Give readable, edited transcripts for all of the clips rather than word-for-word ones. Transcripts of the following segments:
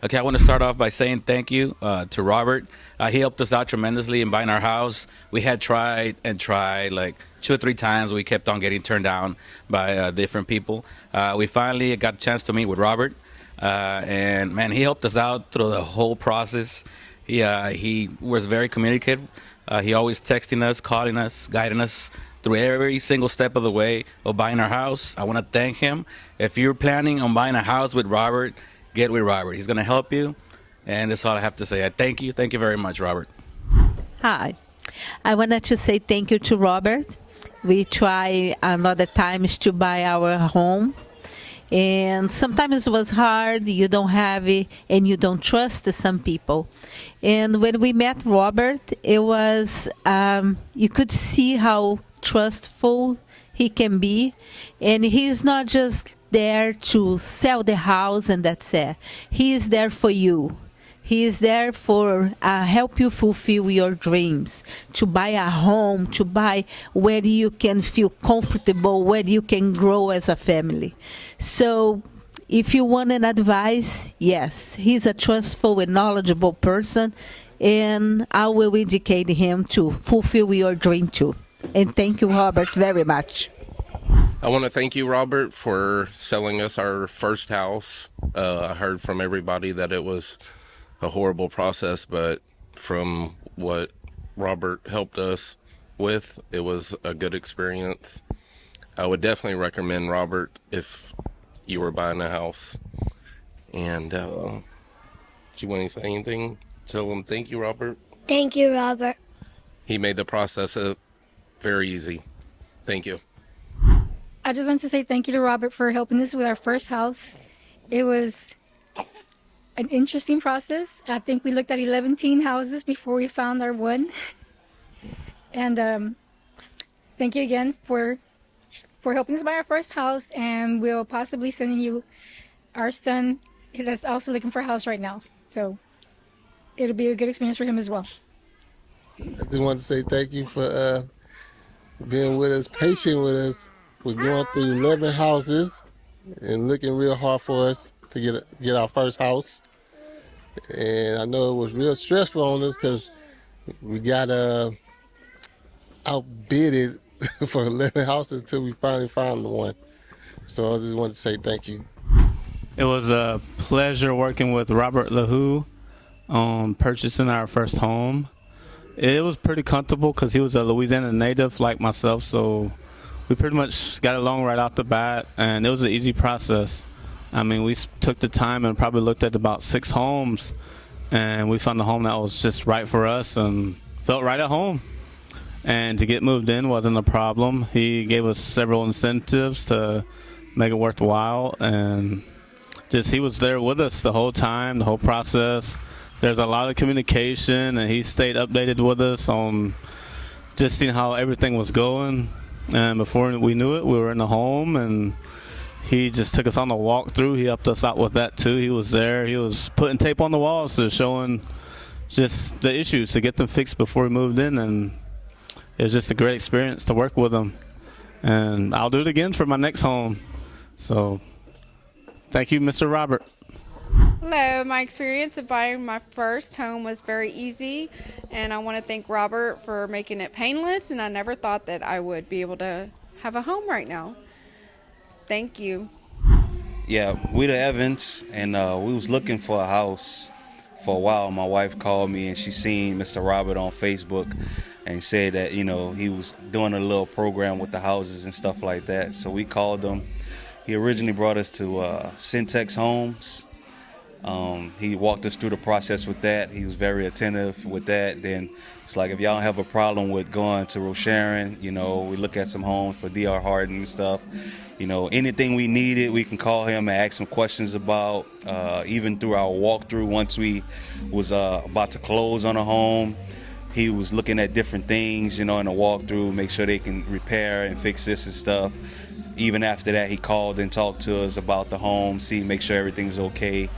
Okay, I want to start off by saying thank you to Robert. He helped us out tremendously in buying our house. We had tried and tried like 2 or 3 times. We kept on getting turned down by different people. We finally got a chance to meet with Robert, and man, he helped us out through the whole process. He was very communicative. He always texting us, calling us, guiding us through every single step of the way of buying our house. I want to thank him. If you're planning on buying a house with Robert, get with Robert. He's going to help you. And that's all I have to say. I thank you. Thank you very much, Robert. Hi. I wanted to say thank you to Robert. We try another times to buy our home. And sometimes it was hard, you don't have it, and you don't trust some people. And when we met Robert, it was, you could see how trustful he can be. And he's not just there to sell the house and that's it. He is there for you. He is there for help you fulfill your dreams, to buy a home, to buy where you can feel comfortable, where you can grow as a family. So if you want an advice, yes, he's a trustful and knowledgeable person, and I will indicate him to fulfill your dream too. And thank you, Robert, very much. I want to thank you, Robert, for selling us our first house. I heard from everybody that it was a horrible process, but from what Robert helped us with, it was a good experience. I would definitely recommend Robert if you were buying a house. And do you want to say anything? Tell him thank you, Robert. Thank you, Robert. He made the process very easy. Thank you. I just want to say thank you to Robert for helping us with our first house. It was an interesting process. I think we looked at 11 houses before we found our one. And thank you again for helping us buy our first house, and we'll possibly send you our son that's also looking for a house right now. So it'll be a good experience for him as well. I just want to say thank you for being with us, patient with us. We're going through 11 houses and looking real hard for us to get our first house. And I know it was real stressful on us because we got outbidded for 11 houses until we finally found the one. So I just wanted to say thank you. It was a pleasure working with Robert LaHoo on purchasing our first home. It was pretty comfortable because he was a Louisiana native like myself, so we pretty much got along right off the bat, and it was an easy process. I mean, we took the time and probably looked at about 6 homes, and we found a home that was just right for us and felt right at home. And to get moved in wasn't a problem. He gave us several incentives to make it worthwhile, and just he was there with us the whole time, the whole process. There's a lot of communication, and he stayed updated with us on just seeing how everything was going. And before we knew it, we were in the home, and he just took us on the walkthrough. He helped us out with that too. He was there. He was putting tape on the walls to showing just the issues to get them fixed before we moved in, and it was just a great experience to work with him. And I'll do it again for my next home. So thank you, Mr. Robert. Hello, my experience of buying my first home was very easy, and I want to thank Robert for making it painless, and I never thought that I would be able to have a home right now. Thank you. Yeah, we the Evans, and we was looking for a house for a while. My wife called me, and she seen Mr. Robert on Facebook and said that, you know, he was doing a little program with the houses and stuff like that. So we called him. He originally brought us to Syntex Homes. He walked us through the process with that. He was very attentive with that. Then it's like, if y'all have a problem with going to Rosharon, you know, we look at some homes for DR Hardin and stuff. You know, anything we needed, we can call him and ask him questions about. Even through our walkthrough, once we was about to close on a home, he was looking at different things, you know, in the walkthrough, make sure they can repair and fix this and stuff. Even after that, he called and talked to us about the home, make sure everything's okay.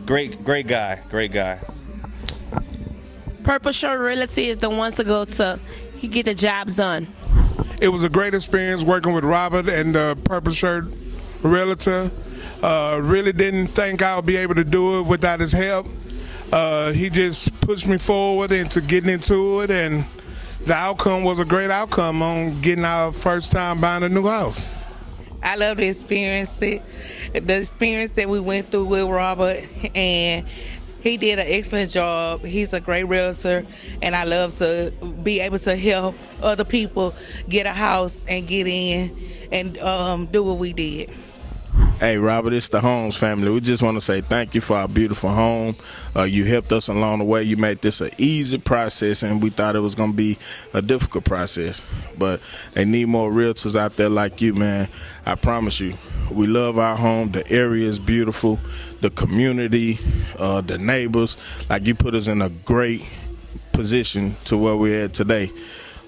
Great guy. Purple Shirt Realty is the ones to go to. He get the job done. It was a great experience working with Robert and Purple Shirt Realtor. Really didn't think I would be able to do it without his help. He just pushed me forward into getting into it, and the outcome was a great outcome on getting our first time buying a new house. I love the experience that we went through with Robert, and he did an excellent job. He's a great realtor, and I love to be able to help other people get a house and get in and do what we did. Hey, Robert, it's the Holmes family. We just want to say thank you for our beautiful home. You helped us along the way. You made this an easy process, and we thought it was going to be a difficult process. But they need more realtors out there like you, man. I promise you. We love our home. The area is beautiful. The community, the neighbors. Like, you put us in a great position to where we're at today.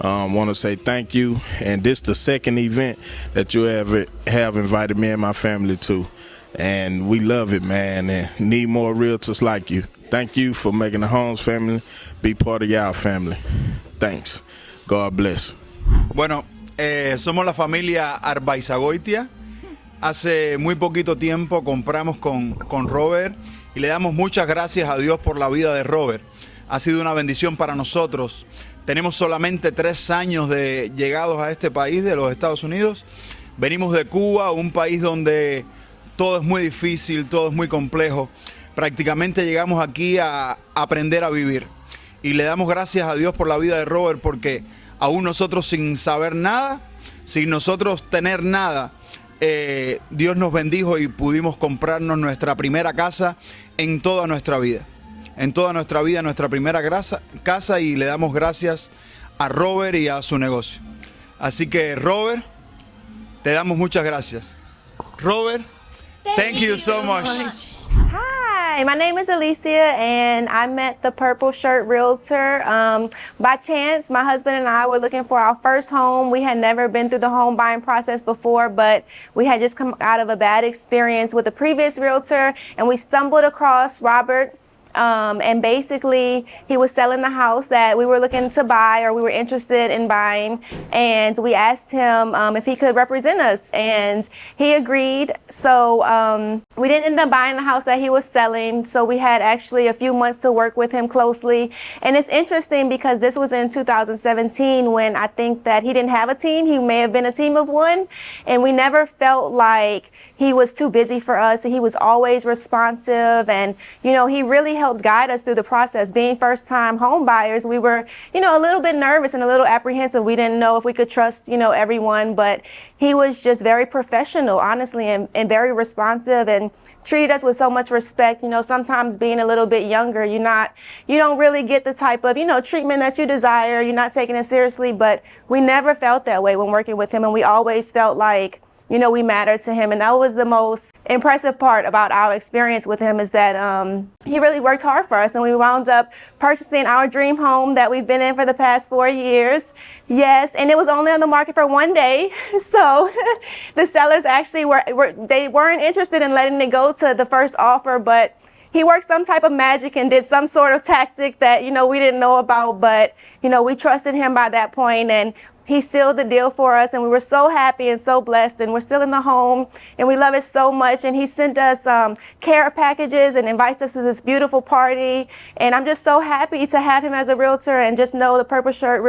Want to say thank you, and this the second event that you have invited me and my family to, and we love it, man, and need more realtors like you. Thank you for making the Holmes family be part of your family. Thanks. God bless. Bueno, somos la familia Arbaizagoitia. Hace muy poquito tiempo compramos con Robert y le damos muchas gracias a Dios por la vida de Robert. Ha sido una bendición para nosotros. Tenemos solamente 3 años de llegados a este país, de los Estados Unidos. Venimos de Cuba, un país donde todo es muy difícil, todo es muy complejo. Prácticamente llegamos aquí a aprender a vivir. Y le damos gracias a Dios por la vida de Robert, porque aún nosotros sin saber nada, sin nosotros tener nada, Dios nos bendijo y pudimos comprarnos nuestra primera casa en toda nuestra vida. En toda nuestra vida, nuestra primera casa, y le damos gracias a Robert y a su negocio. Así que, Robert, te damos muchas gracias. Robert, thank you so much. Hi, my name is Alicia, and I met the Purple Shirt Realtor by chance. My husband and I were looking for our first home. We had never been through the home buying process before, but we had just come out of a bad experience with a previous realtor, and we stumbled across Robert. And basically, he was selling the house that we were looking to buy, or we were interested in buying, and we asked him if he could represent us, and he agreed. So we didn't end up buying the house that he was selling, so we had actually a few months to work with him closely. And it's interesting because this was in 2017, when I think that he didn't have a team. He may have been a team of one, and we never felt like he was too busy for us. He was always responsive, and he really helped guide us through the process. Being first-time home buyers, we were a little bit nervous and a little apprehensive. We didn't know if we could trust everyone, but he was just very professional, honestly, and very responsive, and treated us with so much respect. Sometimes being a little bit younger, you don't really get the type of treatment that you desire. You're not taking it seriously, but we never felt that way when working with him, and we always felt like we mattered to him. And that was the most impressive part about our experience with him, is that he really worked hard for us, and we wound up purchasing our dream home that we've been in for the past 4 years. Yes, and it was only on the market for 1 day. So the sellers actually they weren't interested in letting it go to the first offer, but he worked some type of magic and did some sort of tactic that, we didn't know about, but, we trusted him by that point, and he sealed the deal for us, and we were so happy and so blessed, and we're still in the home, and we love it so much. And he sent us care packages and invites us to this beautiful party, and I'm just so happy to have him as a realtor, and just know the Purple Shirt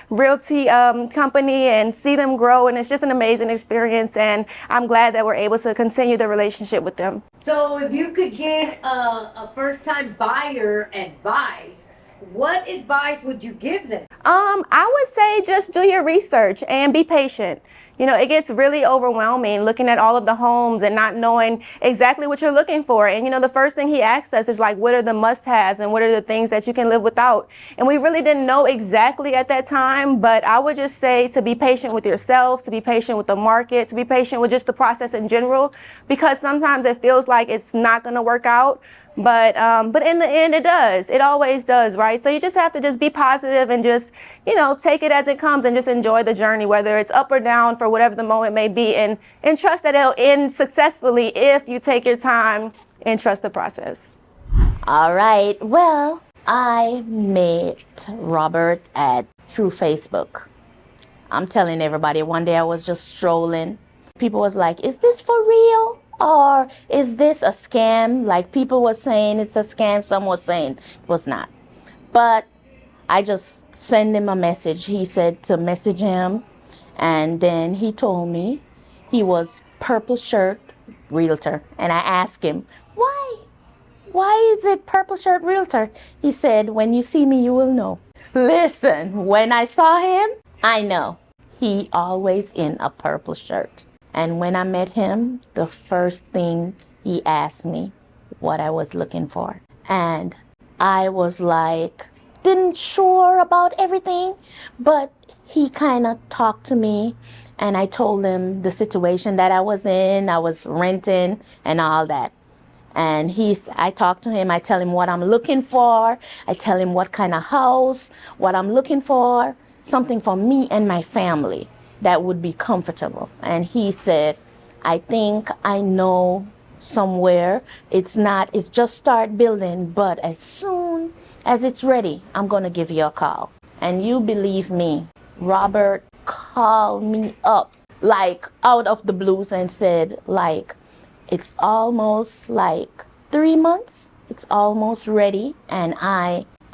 Realty company, and see them grow, and it's just an amazing experience, and I'm glad that we're able to continue the relationship with them. So if you could give a first-time buyer advice, what advice would you give them? I would say just do your research and be patient. It gets really overwhelming looking at all of the homes and not knowing exactly what you're looking for. And, the first thing he asked us is like, what are the must-haves and what are the things that you can live without? And we really didn't know exactly at that time, but I would just say to be patient with yourself, to be patient with the market, to be patient with just the process in general, because sometimes it feels like it's not going to work out. But in the end, it does. It always does, right? So you just have to just be positive and just, take it as it comes and just enjoy the journey, whether it's up or down, for whatever the moment may be, and trust that it'll end successfully if you take your time and trust the process. All right. Well, I met Robert through Facebook. I'm telling everybody, one day I was just strolling. People was like, is this for real? or is this a scam? Like people were saying it's a scam, some were saying it was not. But I just sent him a message. He said to message him, and then he told me he was Purple Shirt Realtor. And I asked him, why? Why is it Purple Shirt Realtor? He said, when you see me, you will know. Listen, when I saw him, I know he always in a purple shirt. And when I met him, the first thing he asked me what I was looking for. And I was like, didn't sure about everything, but he kind of talked to me and I told him the situation that I was in. I was renting and all that. And I talk to him, I tell him what I'm looking for, I tell him what kind of house, what I'm looking for, something for me and my family that would be comfortable. And he said, I think I know somewhere, it's just start building, but as soon as it's ready, I'm gonna give you a call. And you believe me, Robert called me up like out of the blues and said like, it's almost like 3 months. It's almost ready. And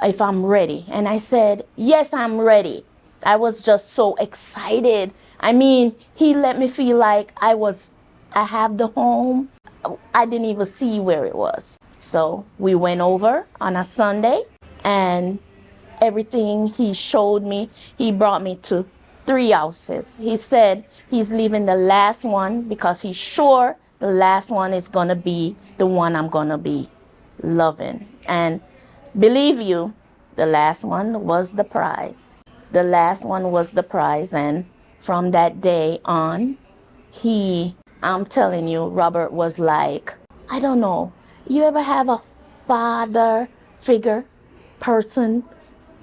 if I'm ready. And I said, yes, I'm ready. I was just so excited. I mean, he let me feel like I have the home. I didn't even see where it was. So we went over on a Sunday and everything he showed me, he brought me to 3 houses. He said he's leaving the last one because he's sure the last one is gonna be the one I'm gonna be loving. And believe you, the last one was the prize. The last one was the prize. And from that day on, I'm telling you, Robert was like, I don't know, you ever have a father figure person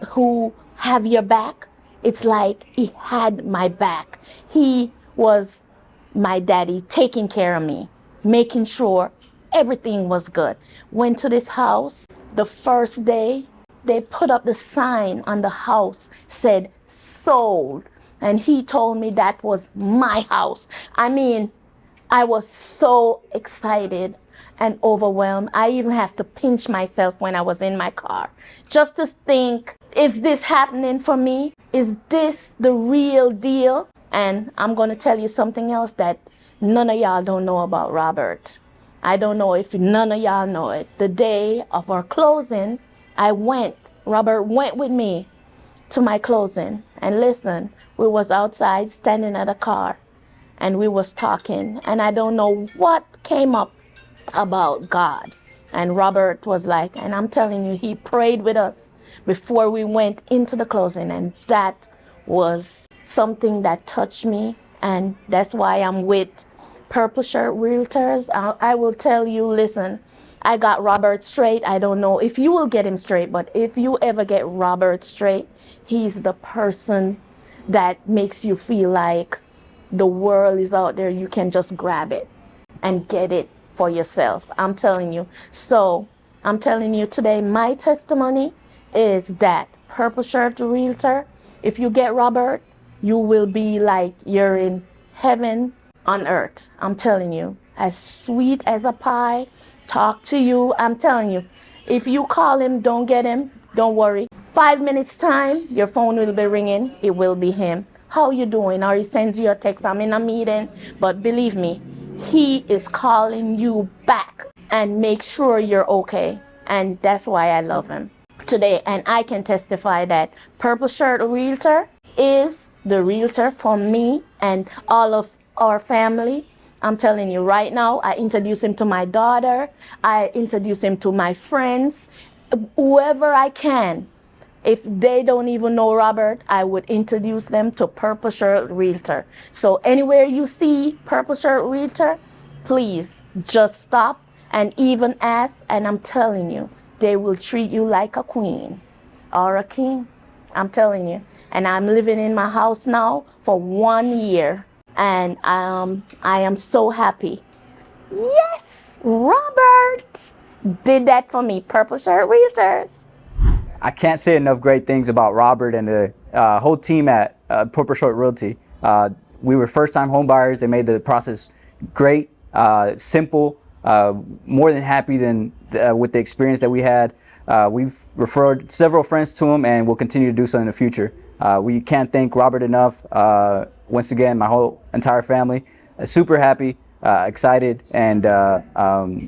who have your back? It's like he had my back. He was my daddy taking care of me, making sure everything was good. Went to this house. The first day, they put up the sign on the house, said sold. And he told me that was my house. I mean, I was so excited and overwhelmed. I even have to pinch myself when I was in my car just to think, is this happening for me? Is this the real deal? And I'm going to tell you something else that none of y'all don't know about Robert. I don't know if none of y'all know it. The day of our closing, Robert went with me to my closing. And listen, we was outside standing at a car and we was talking. And I don't know what came up about God. And Robert was like, and I'm telling you, he prayed with us before we went into the closing. And that was something that touched me. And that's why I'm with Purple Shirt Realtors. I will tell you, listen, I got Robert straight. I don't know if you will get him straight, but if you ever get Robert straight, he's the person that makes you feel like the world is out there. You can just grab it and get it for yourself. I'm telling you. So I'm telling you today, my testimony is that Purple Shirt Realtor, if you get Robert, you will be like you're in heaven on earth. I'm telling you, as sweet as a pie, talk to you. I'm telling you, if you call him, don't get him, don't worry. 5 minutes time, your phone will be ringing. It will be him. How you doing? Or he sends you a text, I'm in a meeting. But believe me, he is calling you back and make sure you're okay. And that's why I love him today. And I can testify that Purple Shirt Realtor is the realtor for me and all of our family. I'm telling you right now, I introduce him to my daughter. I introduce him to my friends, whoever I can. If they don't even know Robert, I would introduce them to Purple Shirt Realtor. So anywhere you see Purple Shirt Realtor, please just stop and even ask. And I'm telling you, they will treat you like a queen or a king. I'm telling you. And I'm living in my house now for 1 year. And I am so happy. Yes, Robert did that for me. Purple Shirt Realtors. I can't say enough great things about Robert and the whole team at Purple Shirt Realty. We were first-time home buyers. They made the process great. simple. More than happy with the experience that we had. We've referred several friends to him, and we'll continue to do so in the future. We can't thank Robert enough. Once again, my whole entire family, super happy, excited, and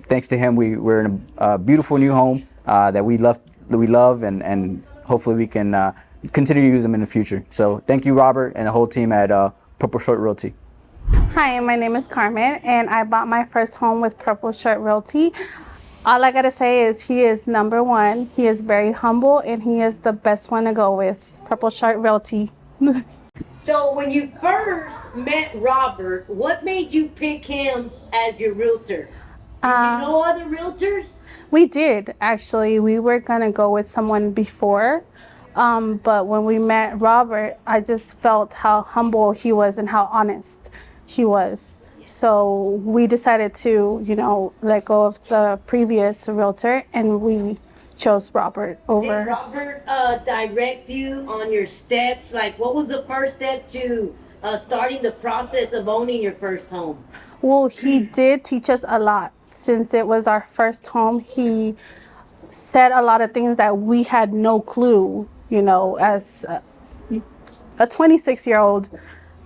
thanks to him, we're in a beautiful new home that we love, and hopefully we can continue to use them in the future. So thank you, Robert, and the whole team at Purple Shirt Realty. Hi, my name is Carmen, and I bought my first home with Purple Shirt Realty. All I gotta say is he is number one. He is very humble, and he is the best one to go with. Purple Shirt Realty. So when you first met Robert, what made you pick him as your realtor? Did you know other realtors? We did, actually. We were gonna go with someone before, but when we met Robert, I just felt how humble he was and how honest he was. So we decided to, let go of the previous realtor, and we chose Robert over. Did Robert direct you on your steps? Like, what was the first step to starting the process of owning your first home? Well, he did teach us a lot. Since it was our first home, he said a lot of things that we had no clue, as a 26-year-old.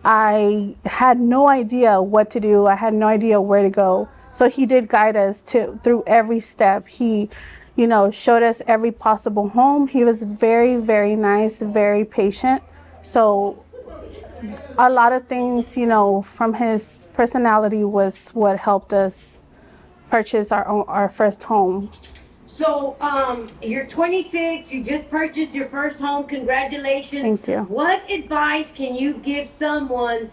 I had no idea what to do. I had no idea where to go. So he did guide us through every step. He, showed us every possible home. He was very, very nice, very patient. So a lot of things, from his personality was what helped us purchase our first home. So, you're 26, you just purchased your first home, congratulations. Thank you. What advice can you give someone,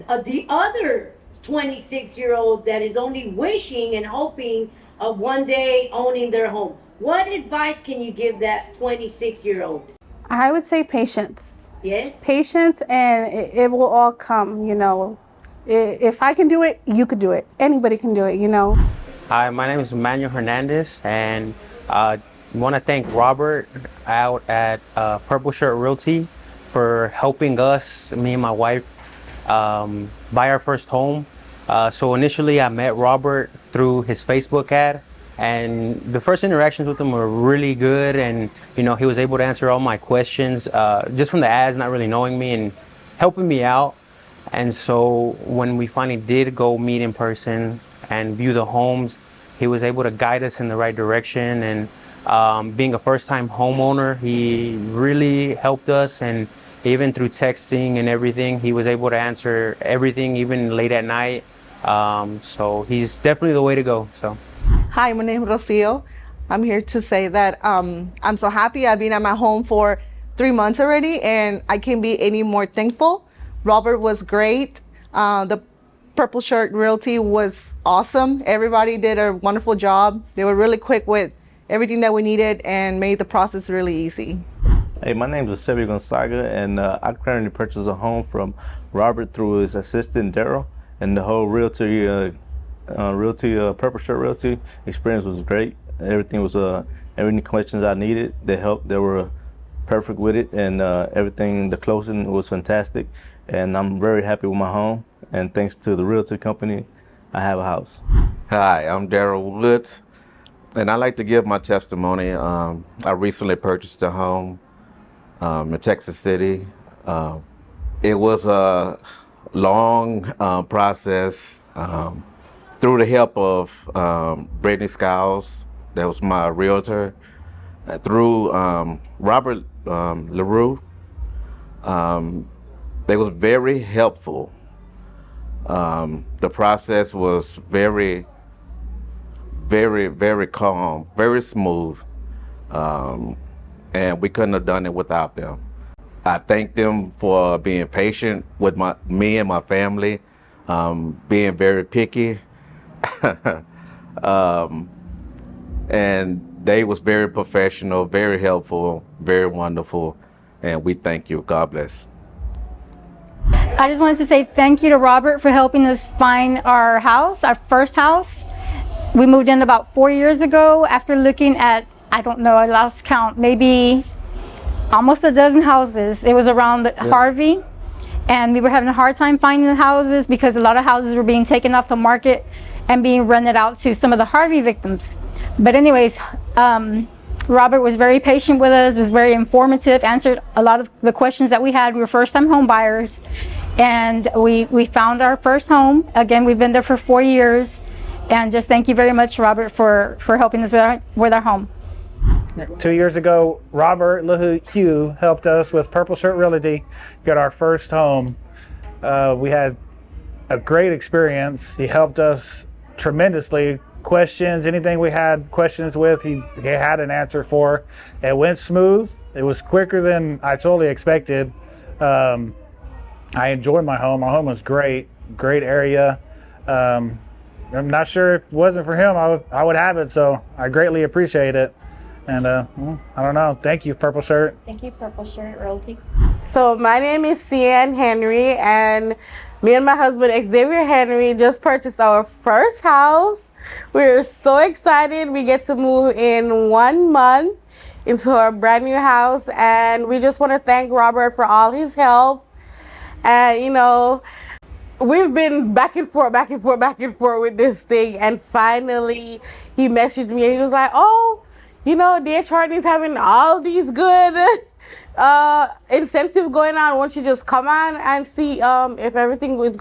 the other 26-year-old that is only wishing and hoping of one day owning their home? What advice can you give that 26-year-old? I would say patience. Yes? Patience, and it will all come, If I can do it, you could do it. Anybody can do it, Hi, my name is Manuel Hernandez, and I want to thank Robert out at Purple Shirt Realty for helping us, me and my wife, buy our first home. So initially I met Robert through his Facebook ad, and the first interactions with him were really good, and he was able to answer all my questions just from the ads, not really knowing me and helping me out. And so when we finally did go meet in person and view the homes, he was able to guide us in the right direction. And being a first-time homeowner, he really helped us, and even through texting and everything, he was able to answer everything, even late at night. So he's definitely the way to go. So. Hi, my name is Rocio. I'm here to say that I'm so happy. I've been at my home for 3 months already, and I can't be any more thankful. Robert was great. The Purple Shirt Realty was awesome. Everybody did a wonderful job. They were really quick with everything that we needed and made the process really easy. Hey, my name is Eusebio Gonzaga, and I currently purchased a home from Robert through his assistant, Daryl, and the whole Purple Shirt Realty experience was great. Everything was, any questions I needed, they helped. They were perfect with it, and everything, the closing was fantastic. And I'm very happy with my home, and thanks to the realty company, I have a house. Hi, I'm Daryl Woods, and I'd like to give my testimony. I recently purchased a home in Texas City. It was a long process through the help of Brittany Skiles, that was my realtor, through Robert LaRue. They was very helpful. The process was very, very, very calm, very smooth, and we couldn't have done it without them. I thank them for being patient with me and my family, being very picky, and they was very professional, very helpful, very wonderful, and we thank you. God bless. I just wanted to say thank you to Robert for helping us find our house, our first house. We moved in about 4 years ago after looking at, I don't know, I lost count, maybe almost a dozen houses. It was around Harvey. and we were having a hard time finding the houses because a lot of houses were being taken off the market and being rented out to some of the Harvey victims. But anyways, Robert was very patient with us, was very informative, answered a lot of the questions that we had. We were first-time home buyers, and we found our first home. Again, we've been there for 4 years, and just thank you very much, Robert, for helping us with our home. 2 years ago, Robert LaHue helped us with Purple Shirt Realty get our first home. We had a great experience. He helped us tremendously. Questions, anything we had questions with, he had an answer for. It went smooth. It was quicker than I totally expected. I enjoyed my home. My home was great area. I'm not sure if it wasn't for him, I would have it, so I greatly appreciate it. And I don't know. Thank you, Purple Shirt. Thank you, Purple Shirt Realty. So my name is Cian Henry, and me and my husband Xavier Henry just purchased our first house. We're so excited. We get to move in 1 month into our brand new house, and we just want to thank Robert for all his help. And you know, we've been back and forth with this thing, and finally he messaged me and he was like, oh, you know, Dear Charlie's having all these good incentive going on. Won't you just come on and see if everything was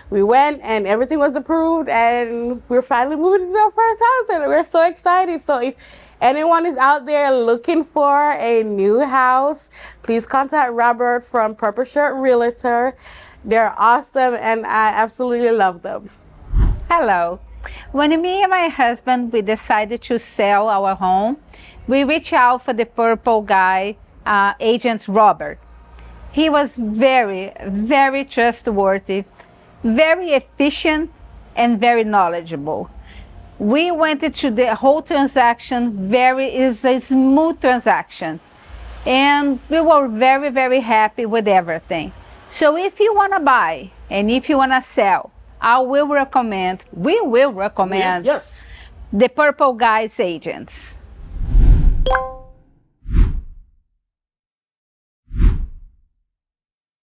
We went and everything was approved, and we're finally moving into our first house, and we're so excited. So if anyone is out there looking for a new house, please contact Robert from Purple Shirt Realtor. They're awesome, and I absolutely love them. Hello. When me and my husband, we decided to sell our home, we reached out for the Purple guy, agent Robert. He was very, very trustworthy, very efficient, and very knowledgeable. We went into the whole transaction, is a smooth transaction, and we were very, very happy with everything. So if you want to buy and if you want to sell, we will recommend yes, the Purple Guys agents.